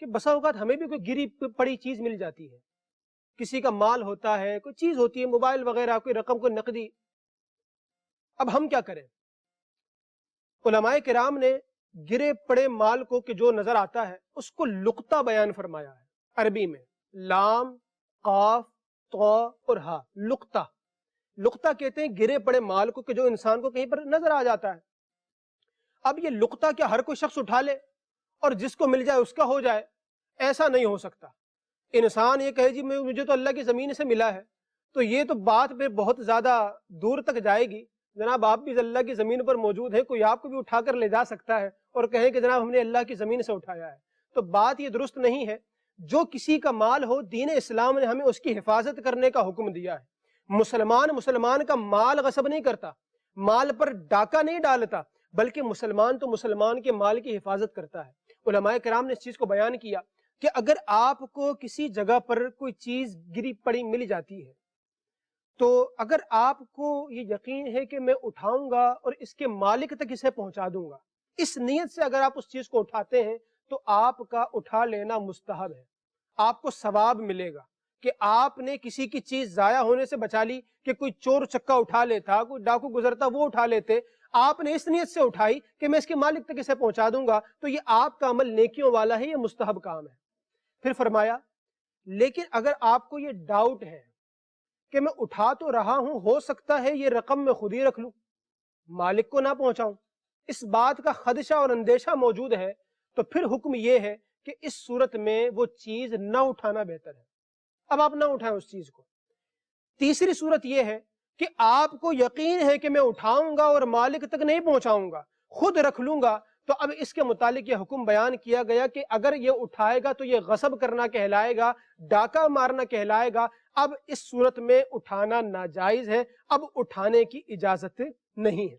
کہ بسا اوقات ہمیں بھی کوئی گری پڑی چیز مل جاتی ہے، کسی کا مال ہوتا ہے، کوئی چیز ہوتی ہے، موبائل وغیرہ، کوئی رقم، کوئی نقدی. اب ہم کیا کریں؟ علماء کرام نے گرے پڑے مال کو کہ جو نظر آتا ہے اس کو لقطہ بیان فرمایا ہے عربی میں، لام، قاف، طا اور ہا. لقطہ، لقطہ کہتے ہیں گرے پڑے مال کو کہ جو انسان کو کہیں پر نظر آ جاتا ہے. اب یہ لقطہ کیا ہر کوئی شخص اٹھا لے اور جس کو مل جائے اس کا ہو جائے؟ ایسا نہیں ہو سکتا. انسان یہ کہے جی مجھے تو اللہ کی زمین سے ملا ہے، تو یہ تو بات پہ بہت زیادہ دور تک جائے گی. جناب آپ بھی اللہ کی زمین پر موجود ہیں، کوئی آپ کو بھی اٹھا کر لے جا سکتا ہے اور کہیں کہ جناب ہم نے اللہ کی زمین سے اٹھایا ہے. تو بات یہ درست نہیں ہے. جو کسی کا مال ہو، دین اسلام نے ہمیں اس کی حفاظت کرنے کا حکم دیا ہے. مسلمان کا مال غصب نہیں کرتا، مال پر ڈاکہ نہیں ڈالتا، بلکہ مسلمان تو مسلمان کے مال کی حفاظت کرتا ہے. علماء کرام نے اس چیز کو بیان کیا کہ اگر آپ کو کسی جگہ پر کوئی چیز گری پڑی مل جاتی ہے تو اگر آپ کو یہ یقین ہے کہ میں اٹھاؤں گا اور اس کے مالک تک اسے پہنچا دوں گا، اس نیت سے اگر آپ اس چیز کو اٹھاتے ہیں تو آپ کا اٹھا لینا مستحب ہے. آپ کو ثواب ملے گا کہ آپ نے کسی کی چیز ضائع ہونے سے بچا لی، کہ کوئی چور چکا اٹھا لیتا، کوئی ڈاکو گزرتا وہ اٹھا لیتے، آپ نے اس نیت سے اٹھائی کہ میں اس کے مالک تک اسے پہنچا دوں گا، تو یہ آپ کا عمل نیکیوں والا ہے، یہ مستحب کام ہے. پھر فرمایا لیکن اگر آپ کو یہ ڈاؤٹ ہے کہ میں اٹھا تو رہا ہوں، ہو سکتا ہے یہ رقم میں خود ہی رکھ لوں، مالک کو نہ پہنچاؤں، اس بات کا خدشہ اور اندیشہ موجود ہے، تو پھر حکم یہ ہے کہ اس صورت میں وہ چیز نہ اٹھانا بہتر ہے. اب آپ نہ اٹھائیں اس چیز کو. تیسری صورت یہ ہے کہ آپ کو یقین ہے کہ میں اٹھاؤں گا اور مالک تک نہیں پہنچاؤں گا، خود رکھ لوں گا، تو اب اس کے متعلق یہ حکم بیان کیا گیا کہ اگر یہ اٹھائے گا تو یہ غصب کرنا کہلائے گا، ڈاکہ مارنا کہلائے گا. اب اس صورت میں اٹھانا ناجائز ہے، اب اٹھانے کی اجازت نہیں ہے.